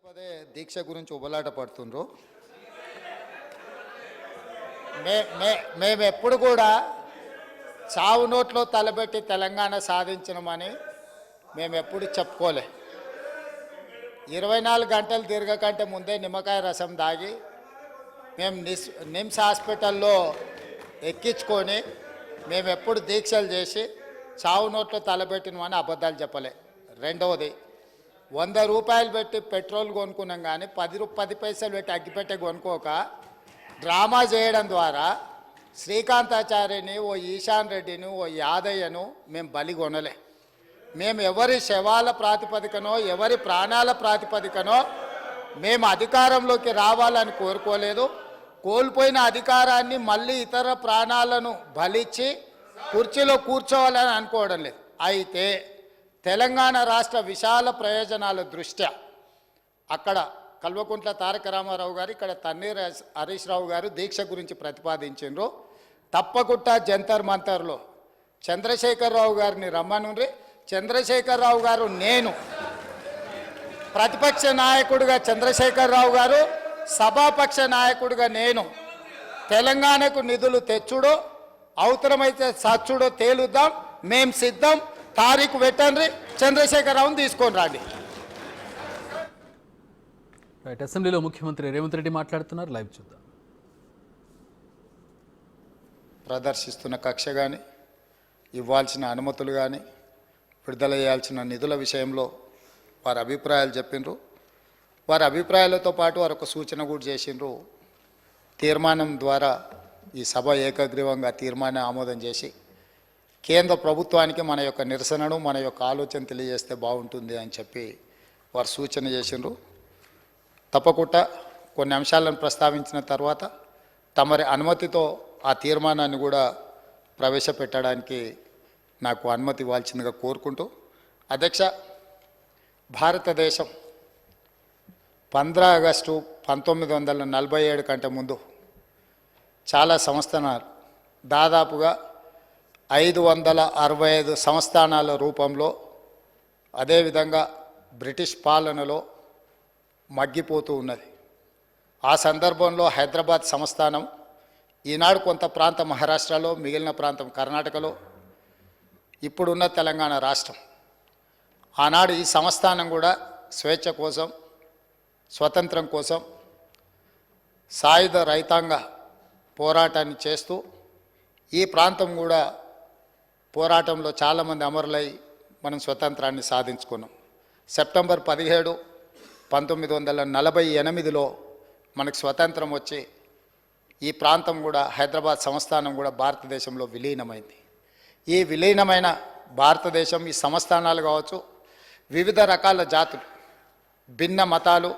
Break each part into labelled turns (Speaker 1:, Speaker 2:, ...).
Speaker 1: పదే దీక్ష గురించి ఉబలాట పడుతుండ్రు. మేము ఎప్పుడు కూడా చావు నోట్లో తలబెట్టి తెలంగాణ సాధించడమని మేము ఎప్పుడు చెప్పుకోలే. 24 గంటలు తిరగకంటే ముందే నిమ్మకాయ రసం దాగి మేము నిమ్స్ హాస్పిటల్లో ఎక్కించుకొని మేము ఎప్పుడు దీక్షలు చేసి చావు నోట్లో తలబెట్టినమని అబద్ధాలు చెప్పలే. రెండవది, 100 రూపాయలు పెట్టి పెట్రోల్ కొనుక్కున్నాం కానీ 10 పైసలు పెట్టి అగ్గిపెట్టే కొనుక్కోక డ్రామా చేయడం ద్వారా శ్రీకాంతాచార్యని, ఓ ఈశాన్ రెడ్డిని, ఓ యాదయ్యను మేము బలి కొనలే. మేము ఎవరి శవాల ప్రాతిపదికనో ఎవరి ప్రాణాల ప్రాతిపదికనో మేము అధికారంలోకి రావాలని కోరుకోలేదు. కోల్పోయిన అధికారాన్ని మళ్ళీ ఇతర ప్రాణాలను బలిచ్చి కుర్చీలో కూర్చోవాలని అనుకోవడం లేదు. అయితే తెలంగాణ రాష్ట్ర విశాల ప్రయోజనాల దృష్ట్యా అక్కడ కల్వకుంట్ల తారక రామారావు గారు, ఇక్కడ తన్నీర్ హరీష్ రావు గారు దీక్ష గురించి ప్రతిపాదించారు. తప్పకుండా జంతర్ మంతర్లో చంద్రశేఖరరావు గారిని రమ్మనుండ్రి. చంద్రశేఖరరావు గారు, నేను ప్రతిపక్ష నాయకుడిగా చంద్రశేఖరరావు గారు, సభాపక్ష నాయకుడిగా నేను తెలంగాణకు నిధులు తెచ్చుడో అవసరమైతే సచ్చుడో తేలుద్దాం. మేం సిద్ధం. తారీఖు పెట్టండి, చంద్రశేఖరరావుని తీసుకొని రండి.
Speaker 2: అసెంబ్లీలో ముఖ్యమంత్రి రేవంత్ రెడ్డి మాట్లాడుతున్నారు. లైవ్ చూద్దాం.
Speaker 1: ప్రదర్శిస్తున్న కక్ష కానీ, ఇవ్వాల్సిన అనుమతులు కానీ, విడుదల చేయాల్సిన నిధుల విషయంలో వారి అభిప్రాయాలు చెప్పిండ్రు. వారి అభిప్రాయాలతో పాటు వారు ఒక సూచన కూడా చేసిండ్రు. తీర్మానం ద్వారా ఈ సభ ఏకగ్రీవంగా తీర్మానం ఆమోదం చేసి కేంద్ర ప్రభుత్వానికి మన యొక్క నిరసనను, మన యొక్క ఆలోచన తెలియజేస్తే బాగుంటుంది అని చెప్పి వారు సూచన చేసిండ్రు. తప్పకుండా కొన్ని అంశాలను ప్రస్తావించిన తర్వాత తమరి అనుమతితో ఆ తీర్మానాన్ని కూడా ప్రవేశపెట్టడానికి నాకు అనుమతి ఇవ్వాల్సిందిగా కోరుకుంటూ, అధ్యక్ష, భారతదేశం 15 ఆగస్టు 1947 కంటే ముందు చాలా సంస్థానాలు, దాదాపుగా 565 సంస్థానాల రూపంలో, అదేవిధంగా బ్రిటిష్ పాలనలో మగ్గిపోతూ ఉన్నది. ఆ సందర్భంలో హైదరాబాద్ సంస్థానం, ఈనాడు కొంత ప్రాంతం మహారాష్ట్రలో, మిగిలిన ప్రాంతం కర్ణాటకలో, ఇప్పుడున్న తెలంగాణ రాష్ట్రం. ఆనాడు ఈ సంస్థానం కూడా స్వేచ్ఛ కోసం, స్వతంత్రం కోసం సాయుధ రైతాంగ పోరాటాన్ని చేస్తూ ఈ ప్రాంతం కూడా పోరాటంలో చాలామంది అమరులై మనం స్వతంత్రాన్ని సాధించుకున్నాం. సెప్టెంబర్ 17, 1948లో మనకు స్వతంత్రం వచ్చి ఈ ప్రాంతం కూడా, హైదరాబాద్ సంస్థానం కూడా భారతదేశంలో విలీనమైంది. ఈ విలీనమైన భారతదేశం, ఈ సంస్థానాలు కావచ్చు, వివిధ రకాల జాతులు, భిన్న మతాలు,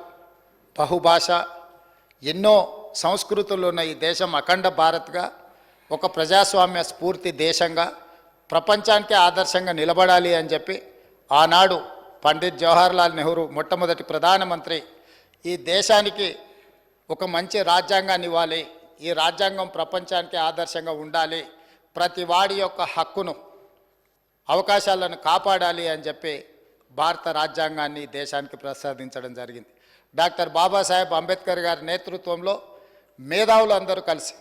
Speaker 1: బహుభాష, ఎన్నో సంస్కృతులు ఉన్న ఈ దేశం అఖండ భారత్గా, ఒక ప్రజాస్వామ్య స్ఫూర్తి దేశంగా ప్రపంచానికే ఆదర్శంగా నిలబడాలి అని చెప్పి ఆనాడు పండిత్ జవహర్లాల్ నెహ్రూ మొట్టమొదటి ప్రధానమంత్రి ఈ దేశానికి ఒక మంచి రాజ్యాంగాన్ని ఇవ్వాలి, ఈ రాజ్యాంగం ప్రపంచానికి ఆదర్శంగా ఉండాలి, ప్రతి వాడి యొక్క హక్కును, అవకాశాలను కాపాడాలి అని చెప్పి భారత రాజ్యాంగాన్ని దేశానికి ప్రసాదించడం జరిగింది. డాక్టర్ బాబాసాహెబ్ అంబేద్కర్ గారి నేతృత్వంలో మేధావులు అందరూ కలిసి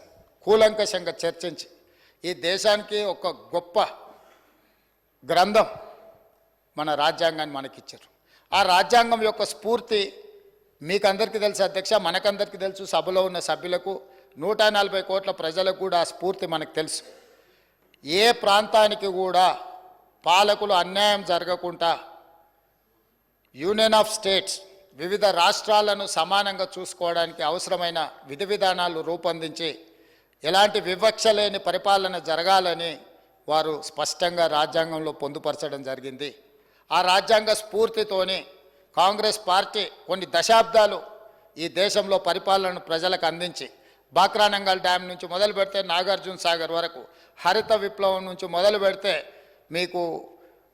Speaker 1: కూలంకషంగా చర్చించి ఈ దేశానికి ఒక గొప్ప గ్రంథం, మన రాజ్యాంగాన్ని మనకిచ్చారు. ఆ రాజ్యాంగం యొక్క స్ఫూర్తి మీకు అందరికీ తెలుసు అధ్యక్ష, మనకందరికీ తెలుసు, సభలో ఉన్న సభ్యులకు, 140 కోట్ల ప్రజలకు కూడా ఆ స్ఫూర్తి మనకు తెలుసు. ఏ ప్రాంతానికి కూడా పాలకులు అన్యాయం జరగకుండా యూనియన్ ఆఫ్ స్టేట్స్, వివిధ రాష్ట్రాలను సమానంగా చూసుకోవడానికి అవసరమైన విధి విధానాలు రూపొందించి ఎలాంటి వివక్ష లేని పరిపాలన జరగాలని వారు స్పష్టంగా రాజ్యాంగంలో పొందుపరచడం జరిగింది. ఆ రాజ్యాంగ స్ఫూర్తితోనే కాంగ్రెస్ పార్టీ కొన్ని దశాబ్దాలు ఈ దేశంలో పరిపాలనను ప్రజలకు అందించి, బాక్రానంగల్ డ్యామ్ నుంచి మొదలు పెడితే నాగార్జున సాగర్ వరకు, హరిత విప్లవం నుంచి మొదలు పెడితే మీకు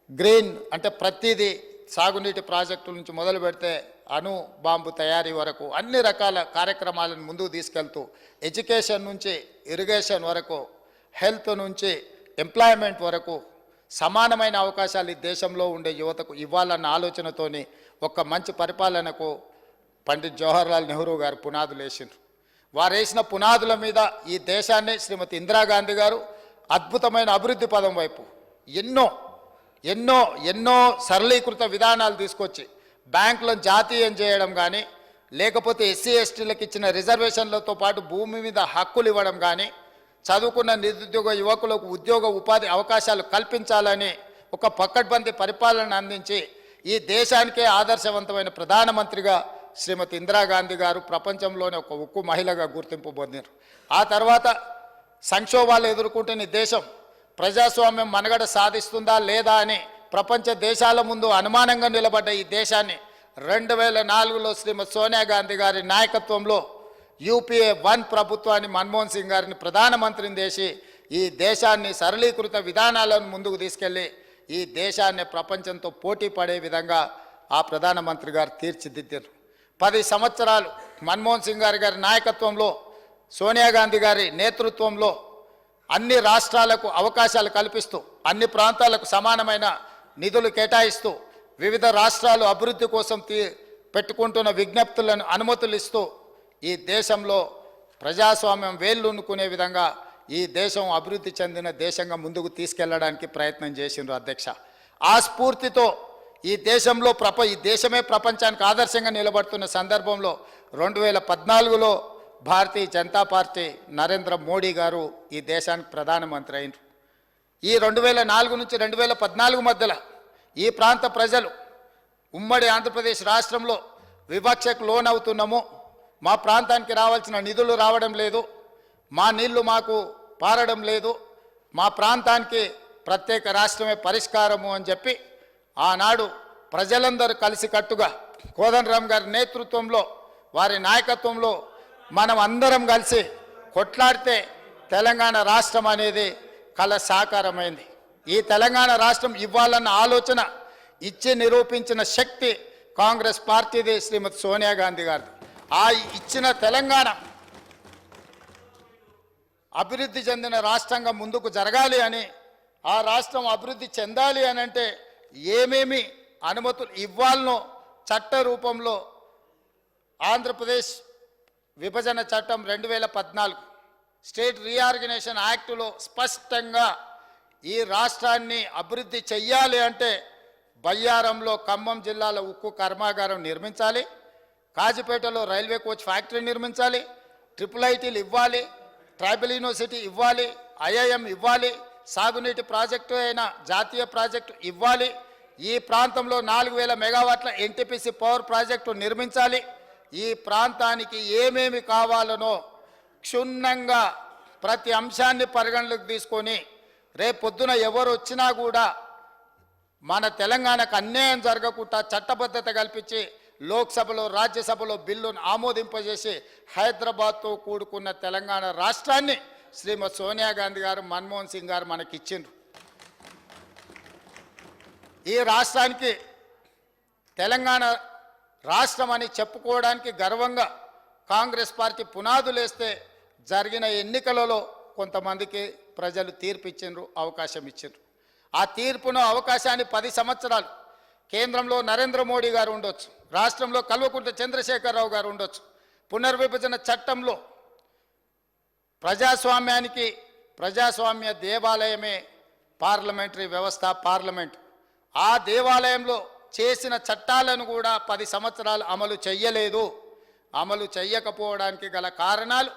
Speaker 1: గ్రీన్ అంటే ప్రతిదీ, సాగునీటి ప్రాజెక్టుల నుంచి మొదలు పెడితే అణు బాంబు తయారీ వరకు అన్ని రకాల కార్యక్రమాలను ముందుకు తీసుకెళ్తూ, ఎడ్యుకేషన్ నుంచి ఇరిగేషన్ వరకు, హెల్త్ నుంచి ఎంప్లాయ్మెంట్ వరకు సమానమైన అవకాశాలు ఈ దేశంలో ఉండే యువతకు ఇవ్వాలన్న ఆలోచనతోని ఒక మంచి పరిపాలనకు పండిత్ జవహర్లాల్ నెహ్రూ గారు పునాదులు వేసిండ్రు. వారు వేసిన పునాదుల మీద ఈ దేశాన్ని శ్రీమతి ఇందిరాగాంధీ గారు అద్భుతమైన అభివృద్ధి పదం వైపు ఎన్నో ఎన్నో ఎన్నో సరళీకృత విధానాలు తీసుకొచ్చి బ్యాంకులను జాతీయం చేయడం కానీ, లేకపోతే ఎస్సీ ఎస్టీలకు ఇచ్చిన రిజర్వేషన్లతో పాటు భూమి మీద హక్కులు ఇవ్వడం కానీ, చదువుకున్న నిరుద్యోగ యువకులకు ఉద్యోగ ఉపాధి అవకాశాలు కల్పించాలని ఒక పకడ్బందీ పరిపాలన అందించి ఈ దేశానికే ఆదర్శవంతమైన ప్రధానమంత్రిగా శ్రీమతి ఇందిరాగాంధీ గారు ప్రపంచంలోనే ఒక ఉక్కు మహిళగా గుర్తింపు పొందారు. ఆ తర్వాత సంక్షోభాలు ఎదుర్కొంటున్న ఈ దేశం ప్రజాస్వామ్యం మనుగడ సాధిస్తుందా లేదా అని ప్రపంచ దేశాల ముందు అనుమానంగా నిలబడ్డ ఈ దేశాన్ని 2004లో శ్రీమతి సోనియా గాంధీ గారి నాయకత్వంలో యూపీఏ 1 ప్రభుత్వాన్ని మన్మోహన్ సింగ్ గారిని ప్రధానమంత్రిని చేసి ఈ దేశాన్ని సరళీకృత విధానాలను ముందుకు తీసుకెళ్ళి ఈ దేశాన్ని ప్రపంచంతో పోటీ పడే విధంగా ఆ ప్రధానమంత్రి గారు తీర్చిదిద్దారు. 10 సంవత్సరాలు మన్మోహన్ సింగ్ గారి నాయకత్వంలో, సోనియా గాంధీ గారి నేతృత్వంలో అన్ని రాష్ట్రాలకు అవకాశాలు కల్పిస్తూ, అన్ని ప్రాంతాలకు సమానమైన నిధులు కేటాయిస్తూ, వివిధ రాష్ట్రాలు అభివృద్ధి కోసం పెట్టుకుంటున్న విజ్ఞప్తులను అనుమతులు ఇస్తూ ఈ దేశంలో ప్రజాస్వామ్యం వేళ్ళునుకునే విధంగా ఈ దేశం అభివృద్ధి చెందిన దేశంగా ముందుకు తీసుకెళ్లడానికి ప్రయత్నం చేసిండ్రు అధ్యక్ష. ఆ స్ఫూర్తితో ఈ దేశంలో ఈ దేశమే ప్రపంచానికి ఆదర్శంగా నిలబడుతున్న సందర్భంలో 2014లో భారతీయ జనతా పార్టీ నరేంద్ర మోడీ గారు ఈ దేశానికి ప్రధానమంత్రి అయినారు. ఈ 2004 నుంచి 2014 మధ్యలో ఈ ప్రాంత ప్రజలు ఉమ్మడి ఆంధ్రప్రదేశ్ రాష్ట్రంలో వివక్షకు లోనవుతున్నాము, మా ప్రాంతానికి రావాల్సిన నిధులు రావడం లేదు, మా నీళ్లు మాకు పారడం లేదు, మా ప్రాంతానికి ప్రత్యేక రాష్ట్రమే పరిష్కారము అని చెప్పి ఆనాడు ప్రజలందరూ కలిసికట్టుగా కోదండరామ్ గారి నేతృత్వంలో, వారి నాయకత్వంలో మనం అందరం కలిసి కొట్లాడితే తెలంగాణ రాష్ట్రం అనేది కల సాకారమైంది. ఈ తెలంగాణ రాష్ట్రం ఇవ్వాలన్న ఆలోచన ఇచ్చి నిరూపించిన శక్తి కాంగ్రెస్ పార్టీది, శ్రీమతి సోనియా గాంధీ గారిది. ఆ ఇచ్చిన తెలంగాణ అభివృద్ధి చెందిన రాష్ట్రంగా ముందుకు జరగాలి అని, ఆ రాష్ట్రం అభివృద్ధి చెందాలి అని అంటే ఏమేమి అనుమతులు ఇవ్వాలనో చట్ట రూపంలో ఆంధ్రప్రదేశ్ విభజన చట్టం 2014 స్టేట్ రీఆర్గనైజేషన్ యాక్టులో స్పష్టంగా ఈ రాష్ట్రాన్ని అభివృద్ధి చెయ్యాలి అంటే బయ్యారంలో ఖమ్మం జిల్లాలో ఉక్కు కర్మాగారం నిర్మించాలి, కాజిపేటలో రైల్వే కోచ్ ఫ్యాక్టరీ నిర్మించాలి, IIITలు ఇవ్వాలి, ట్రైబల్ యూనివర్సిటీ ఇవ్వాలి, IIM ఇవ్వాలి, సాగునీటి ప్రాజెక్టు అయిన జాతీయ ప్రాజెక్టు ఇవ్వాలి, ఈ ప్రాంతంలో 4000 మెగావాట్ల NTPC పవర్ ప్రాజెక్టు నిర్మించాలి. ఈ ప్రాంతానికి ఏమేమి కావాలనో క్షుణ్ణంగా ప్రతి అంశాన్ని పరిగణలోకి తీసుకొని రేపొద్దున ఎవరు వచ్చినా కూడా మన తెలంగాణకు అన్యాయం జరగకుండా చట్టబద్ధత కల్పించి లోక్సభలో రాజ్యసభలో బిల్లును ఆమోదింపజేసి హైదరాబాద్తో కూడుకున్న తెలంగాణ రాష్ట్రాన్ని శ్రీమతి సోనియా గాంధీ గారు, మన్మోహన్ సింగ్ గారు మనకిచ్చిండ్రు. ఈ రాష్ట్రానికి తెలంగాణ రాష్ట్రం అని చెప్పుకోవడానికి గర్వంగా కాంగ్రెస్ పార్టీ పునాదులేస్తే జరిగిన ఎన్నికలలో కొంతమందికి ప్రజలు తీర్పు ఇచ్చిండ్రు, అవకాశం ఇచ్చిండ్రు. ఆ తీర్పును అవకాశాన్ని 10 సంవత్సరాలు కేంద్రంలో నరేంద్ర మోడీ గారు ఉండొచ్చు, రాష్ట్రంలో కల్వకుంట్ల చంద్రశేఖరరావు గారు ఉండొచ్చు. పునర్విభజన చట్టంలో ప్రజాస్వామ్య దేవాలయమే పార్లమెంటరీ వ్యవస్థ, పార్లమెంట్. ఆ దేవాలయంలో చేసిన చట్టాలను కూడా 10 సంవత్సరాలు అమలు చెయ్యలేదు. అమలు చెయ్యకపోవడానికి గల కారణాలు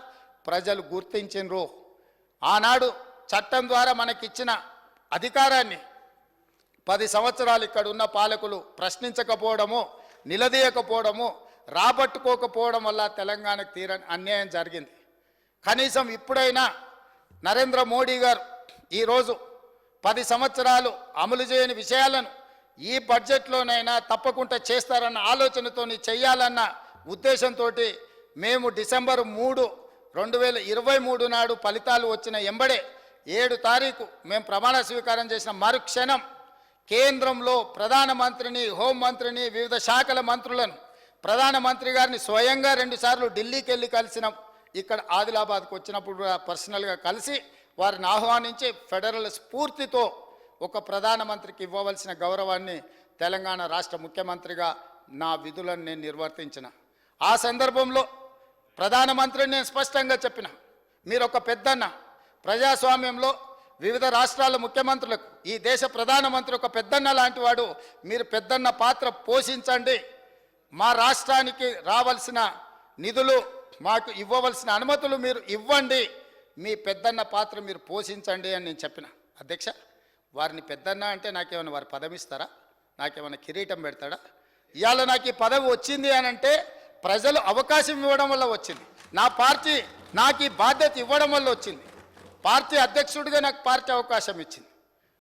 Speaker 1: ప్రజలు గుర్తించినరు. ఆనాడు చట్టం ద్వారా మనకిచ్చిన అధికారాన్ని 10 సంవత్సరాలు ఇక్కడ ఉన్న పాలకులు ప్రశ్నించకపోవడము, నిలదీయకపోవడము, రాబట్టుకోకపోవడం వల్ల తెలంగాణకు తీరని అన్యాయం జరిగింది. కనీసం ఇప్పుడైనా నరేంద్ర మోడీ గారు ఈరోజు 10 సంవత్సరాలు అమలు చేయని విషయాలను ఈ బడ్జెట్లోనైనా తప్పకుండా చేస్తారన్న ఆలోచనతో చేయాలన్న ఉద్దేశంతో మేము డిసెంబర్ 3, 2023 నాడు ఫలితాలు వచ్చిన ఎంబడే 7 తారీఖు మేము ప్రమాణ స్వీకారం చేసిన మరుక్షణం కేంద్రంలో ప్రధానమంత్రిని, హోంమంత్రిని, వివిధ శాఖల మంత్రులను, ప్రధానమంత్రి గారిని స్వయంగా 2 సార్లు ఢిల్లీకి వెళ్ళి కలిసినాం. ఇక్కడ ఆదిలాబాద్కు వచ్చినప్పుడు కూడా పర్సనల్గా కలిసి వారిని ఆహ్వానించి ఫెడరల్ స్ఫూర్తితో ఒక ప్రధానమంత్రికి ఇవ్వవలసిన గౌరవాన్ని తెలంగాణ రాష్ట్ర ముఖ్యమంత్రిగా నా విధులను నేను నిర్వర్తించిన. ఆ సందర్భంలో ప్రధానమంత్రిని నేను స్పష్టంగా చెప్పిన, మీరు ఒక పెద్దన్న, ప్రజాస్వామ్యంలో వివిధ రాష్ట్రాల ముఖ్యమంత్రులకు ఈ దేశ ప్రధానమంత్రి ఒక పెద్దన్న లాంటి వాడు, మీరు పెద్దన్న పాత్ర పోషించండి, మా రాష్ట్రానికి రావాల్సిన నిధులు మాకు ఇవ్వవలసిన అనుమతులు మీరు ఇవ్వండి, మీ పెద్దన్న పాత్ర మీరు పోషించండి అని నేను చెప్పిన. అధ్యక్ష, వారిని పెద్దన్న అంటే నాకేమైనా వారు పదవి ఇస్తారా, నాకేమైనా కిరీటం పెడతాడా? ఇవాళ నాకు ఈ పదవి వచ్చింది అని అంటే ప్రజలు అవకాశం ఇవ్వడం వల్ల వచ్చింది, నా పార్టీ నాకు ఈ బాధ్యత ఇవ్వడం వల్ల వచ్చింది, పార్టీ అధ్యక్షుడిగా నాకు పార్టీ అవకాశం ఇచ్చింది.